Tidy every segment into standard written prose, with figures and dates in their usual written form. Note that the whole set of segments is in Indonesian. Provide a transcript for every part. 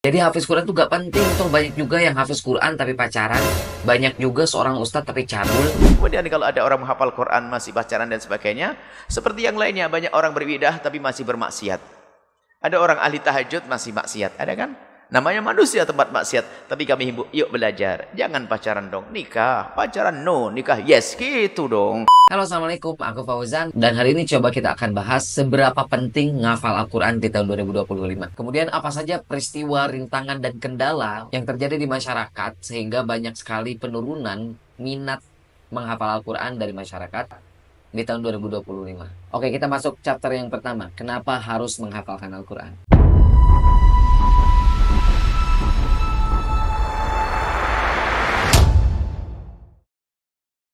Jadi hafiz Quran itu gak penting. Toh banyak juga yang hafiz Quran tapi pacaran. Banyak juga seorang ustadz tapi cabul. Kemudian kalau ada orang menghafal Quran masih pacaran dan sebagainya, seperti yang lainnya, banyak orang beribadah tapi masih bermaksiat. Ada orang ahli tahajud masih maksiat, ada kan? Namanya manusia tempat maksiat, tapi kami himbau, yuk belajar. Jangan pacaran dong, nikah. Pacaran no, nikah yes, gitu dong. Halo, assalamualaikum, aku Fauzan. Dan hari ini coba kita akan bahas seberapa penting ngafal Al-Quran di tahun 2025. Kemudian apa saja peristiwa, rintangan, dan kendala yang terjadi di masyarakat sehingga banyak sekali penurunan minat menghafal Al-Quran dari masyarakat di tahun 2025. Oke, kita masuk chapter yang pertama. Kenapa harus menghafalkan Al-Quran?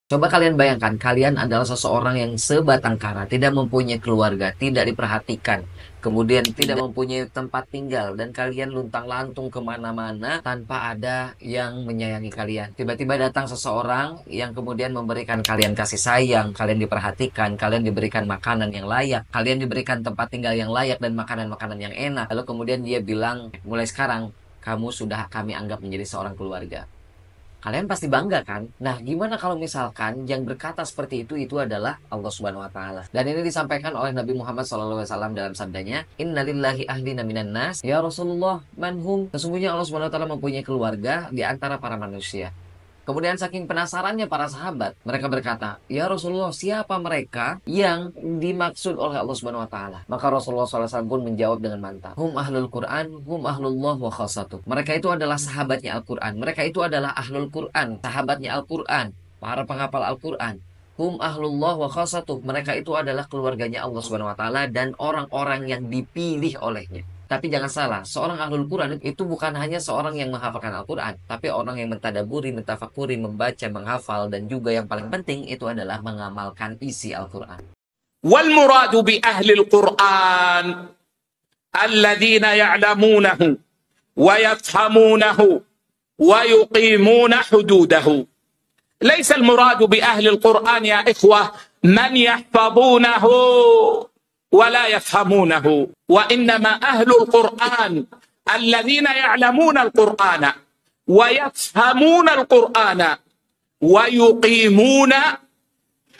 Coba kalian bayangkan, kalian adalah seseorang yang sebatang kara, tidak mempunyai keluarga, tidak diperhatikan, kemudian tidak mempunyai tempat tinggal, dan kalian luntang-lantung kemana-mana tanpa ada yang menyayangi kalian. Tiba-tiba datang seseorang yang kemudian memberikan kalian kasih sayang, kalian diperhatikan, kalian diberikan makanan yang layak, kalian diberikan tempat tinggal yang layak dan makanan-makanan yang enak. Lalu kemudian dia bilang, mulai sekarang, kamu sudah kami anggap menjadi seorang keluarga. Kalian pasti bangga kan? Nah, gimana kalau misalkan yang berkata seperti itu adalah Allah Subhanahu wa taala. Dan ini disampaikan oleh Nabi Muhammad SAW dalam sabdanya, "Innalillahi ahlina minan nas." Ya Rasulullah, manhum? Sesungguhnya Allah Subhanahu wa taala mempunyai keluarga di antara para manusia. Kemudian saking penasarannya para sahabat, mereka berkata, "Ya Rasulullah, siapa mereka yang dimaksud oleh Allah Subhanahu wa taala?" Maka Rasulullah SAW pun menjawab dengan mantap, "Hum ahlul Quran, hum ahlullah wa khassatuh." Mereka itu adalah sahabatnya Al-Quran. Mereka itu adalah ahlul Quran, sahabatnya Al-Quran, para penghafal Al-Quran. Hum ahlullah wa khassatuh. Mereka itu adalah keluarganya Allah Subhanahu wa taala dan orang-orang yang dipilih olehnya. Tapi jangan salah, seorang ahlul Quran itu bukan hanya seorang yang menghafalkan Al-Quran, tapi orang yang mentadaburi, mentafakuri, membaca, menghafal, dan juga yang paling penting itu adalah mengamalkan isi Al-Quran. Wal muradu bi ahli al-Quran alladhina ya'lamunahu wa yafhamunahu wa yuqimuna hududahu. Laysa al-muradu bi ahli al-Quran ya ikhwah man yahfazunahu ولا يفهمونه وإنما أهل القرآن الذين يعلمون القرآن ويفهمون القرآن ويقيمون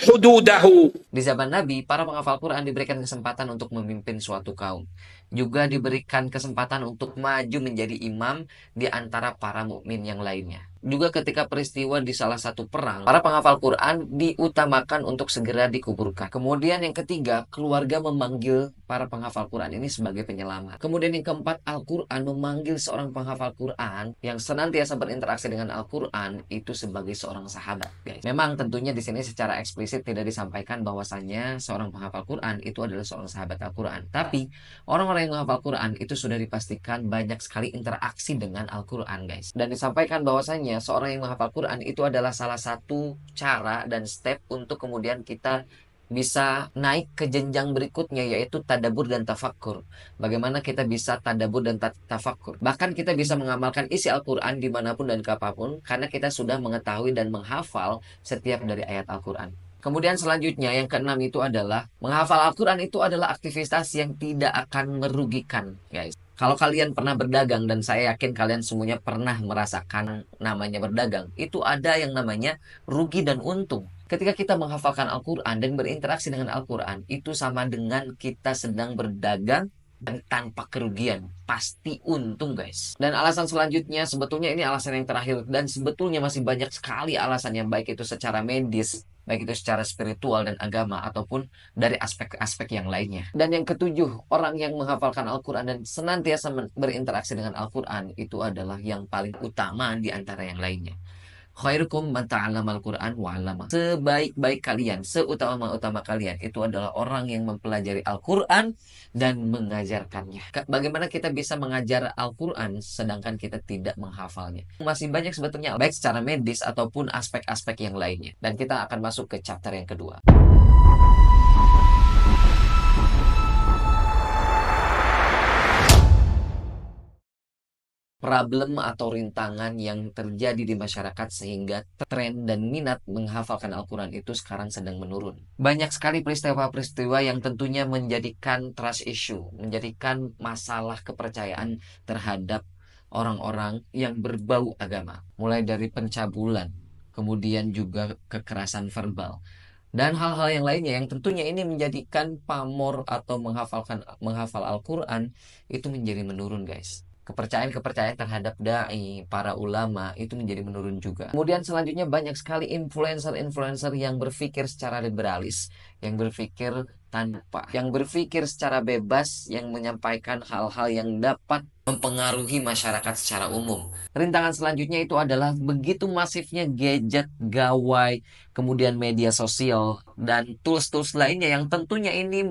حدوده. Di zaman Nabi, para penghafal Quran diberikan kesempatan untuk memimpin suatu kaum. Juga diberikan kesempatan untuk maju menjadi imam di antara para mukmin yang lainnya. Juga ketika peristiwa di salah satu perang, para penghafal Quran diutamakan untuk segera dikuburkan. Kemudian yang ketiga, keluarga memanggil para penghafal Quran ini sebagai penyelamat. Kemudian yang keempat, Al-Quran memanggil seorang penghafal Quran yang senantiasa berinteraksi dengan Al-Quran itu sebagai seorang sahabat, guys. Memang tentunya di sini secara eksplisit tidak disampaikan bahwasanya seorang penghafal Quran itu adalah seorang sahabat Al-Quran. Tapi orang-orang yang menghafal Quran itu sudah dipastikan banyak sekali interaksi dengan Al-Quran, guys. Dan disampaikan bahwasanya seorang yang menghafal Quran itu adalah salah satu cara dan step untuk kemudian kita bisa naik ke jenjang berikutnya, yaitu tadabbur dan tafakkur. Bagaimana kita bisa tadabbur dan tafakkur. Bahkan kita bisa mengamalkan isi Al-Quran dimanapun dan kapanpun, karena kita sudah mengetahui dan menghafal setiap dari ayat Al-Quran. Kemudian selanjutnya yang keenam itu adalah menghafal Al-Quran itu adalah aktivitas yang tidak akan merugikan, guys. Kalau kalian pernah berdagang, dan saya yakin kalian semuanya pernah merasakan namanya berdagang, itu ada yang namanya rugi dan untung. Ketika kita menghafalkan Al-Quran dan berinteraksi dengan Al-Quran, itu sama dengan kita sedang berdagang dan tanpa kerugian. Pasti untung, guys. Dan alasan selanjutnya, sebetulnya ini alasan yang terakhir, dan sebetulnya masih banyak sekali alasan yang baik itu secara medis, baik itu secara spiritual dan agama, ataupun dari aspek-aspek yang lainnya. Dan yang ketujuh, orang yang menghafalkan Al-Quran dan senantiasa berinteraksi dengan Al-Quran itu adalah yang paling utama di antara yang lainnya. Khairukum man ta'allama al-Quran wa 'allama. Sebaik-baik kalian, seutama-utama kalian itu adalah orang yang mempelajari Al-Quran dan mengajarkannya. Bagaimana kita bisa mengajar Al-Quran sedangkan kita tidak menghafalnya? Masih banyak sebetulnya, baik secara medis ataupun aspek-aspek yang lainnya. Dan kita akan masuk ke chapter yang kedua. Problem atau rintangan yang terjadi di masyarakat sehingga tren dan minat menghafalkan Al-Quran itu sekarang sedang menurun. Banyak sekali peristiwa-peristiwa yang tentunya menjadikan trust issue, menjadikan masalah kepercayaan terhadap orang-orang yang berbau agama, mulai dari pencabulan, kemudian juga kekerasan verbal, dan hal-hal yang lainnya yang tentunya ini menjadikan pamor atau menghafal Al-Quran itu menjadi menurun, guys. Kepercayaan-kepercayaan terhadap dai, para ulama itu menjadi menurun juga. Kemudian selanjutnya banyak sekali influencer-influencer yang berpikir secara liberalis, yang berpikir yang berpikir secara bebas, yang menyampaikan hal-hal yang dapat mempengaruhi masyarakat secara umum. Rintangan selanjutnya itu adalah begitu masifnya gadget, gawai, kemudian media sosial, dan tools-tools lainnya yang tentunya ini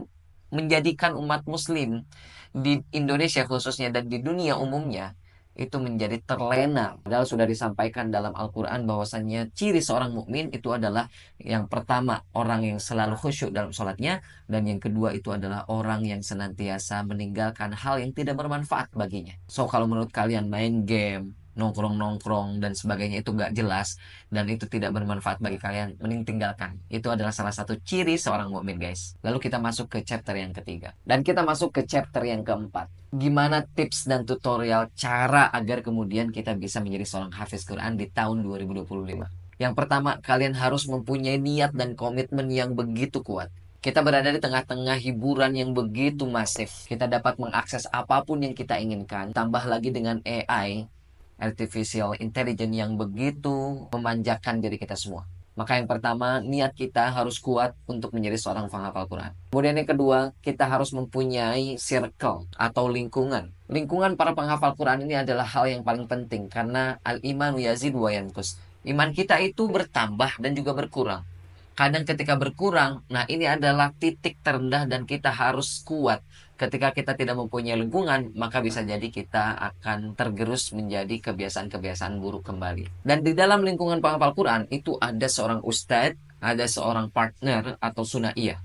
menjadikan umat muslim di Indonesia khususnya dan di dunia umumnya itu menjadi terlena. Padahal sudah disampaikan dalam Al-Quran bahwasannya ciri seorang mukmin itu adalah yang pertama orang yang selalu khusyuk dalam sholatnya, dan yang kedua itu adalah orang yang senantiasa meninggalkan hal yang tidak bermanfaat baginya. So kalau menurut kalian main game, nongkrong-nongkrong dan sebagainya itu nggak jelas dan itu tidak bermanfaat bagi kalian, mending tinggalkan. Itu adalah salah satu ciri seorang mukmin, guys. Lalu kita masuk ke chapter yang ketiga dan kita masuk ke chapter yang keempat. Gimana tips dan tutorial cara agar kemudian kita bisa menjadi seorang hafiz Quran di tahun 2025. Yang pertama, kalian harus mempunyai niat dan komitmen yang begitu kuat. Kita berada di tengah-tengah hiburan yang begitu masif. Kita dapat mengakses apapun yang kita inginkan. Tambah lagi dengan AI, artificial intelligence, yang begitu memanjakan diri kita semua. Maka yang pertama, niat kita harus kuat untuk menjadi seorang penghafal Quran. Kemudian yang kedua, kita harus mempunyai circle atau lingkungan. Lingkungan para penghafal Quran ini adalah hal yang paling penting karena al-imanu yazid wa yanqus. Iman kita itu bertambah dan juga berkurang. Kadang ketika berkurang, nah ini adalah titik terendah dan kita harus kuat. Ketika kita tidak mempunyai lingkungan, maka bisa jadi kita akan tergerus menjadi kebiasaan-kebiasaan buruk kembali. Dan di dalam lingkungan penghafal Quran, itu ada seorang ustadz, ada seorang partner atau sunaiyah.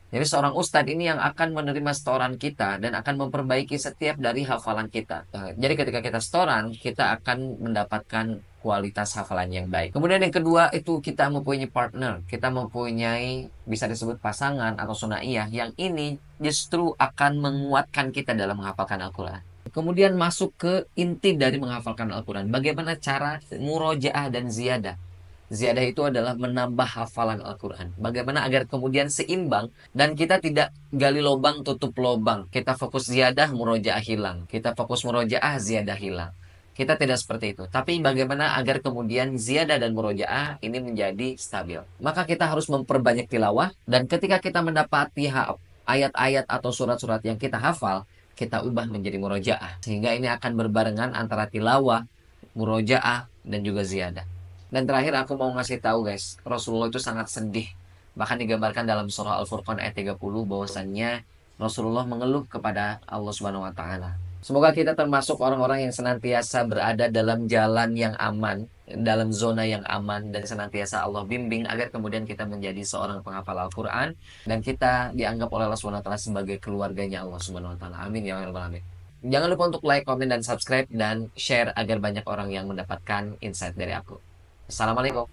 Jadi seorang ustadz ini yang akan menerima setoran kita dan akan memperbaiki setiap dari hafalan kita. Jadi ketika kita setoran, kita akan mendapatkan kualitas hafalan yang baik. Kemudian yang kedua itu kita mempunyai partner. Kita mempunyai bisa disebut pasangan atau sunaiyah yang ini justru akan menguatkan kita dalam menghafalkan Al-Quran. Kemudian masuk ke inti dari menghafalkan Al-Quran. Bagaimana cara murojaah dan ziyadah. Ziyadah itu adalah menambah hafalan Al-Quran. Bagaimana agar kemudian seimbang dan kita tidak gali lubang tutup lubang. Kita fokus ziyadah, murojaah hilang. Kita fokus murojaah, ziyadah hilang. Kita tidak seperti itu. Tapi bagaimana agar kemudian ziyadah dan murojaah ini menjadi stabil. Maka kita harus memperbanyak tilawah. Dan ketika kita mendapati ayat-ayat atau surat-surat yang kita hafal, kita ubah menjadi murojaah. Sehingga ini akan berbarengan antara tilawah, murojaah, dan juga ziyadah. Dan terakhir aku mau ngasih tahu, guys, Rasulullah itu sangat sedih. Bahkan digambarkan dalam surah Al-Furqan ayat 30 bahwasannya Rasulullah mengeluh kepada Allah Subhanahu wa taala. Semoga kita termasuk orang-orang yang senantiasa berada dalam jalan yang aman, dalam zona yang aman, dan senantiasa Allah bimbing agar kemudian kita menjadi seorang penghafal Al-Quran dan kita dianggap oleh Allah Subhanahu wa taala sebagai keluarganya Allah Subhanahu wa taala. Amin ya rabbal alamin. Jangan lupa untuk like, komen, dan subscribe dan share agar banyak orang yang mendapatkan insight dari aku. Assalamualaikum.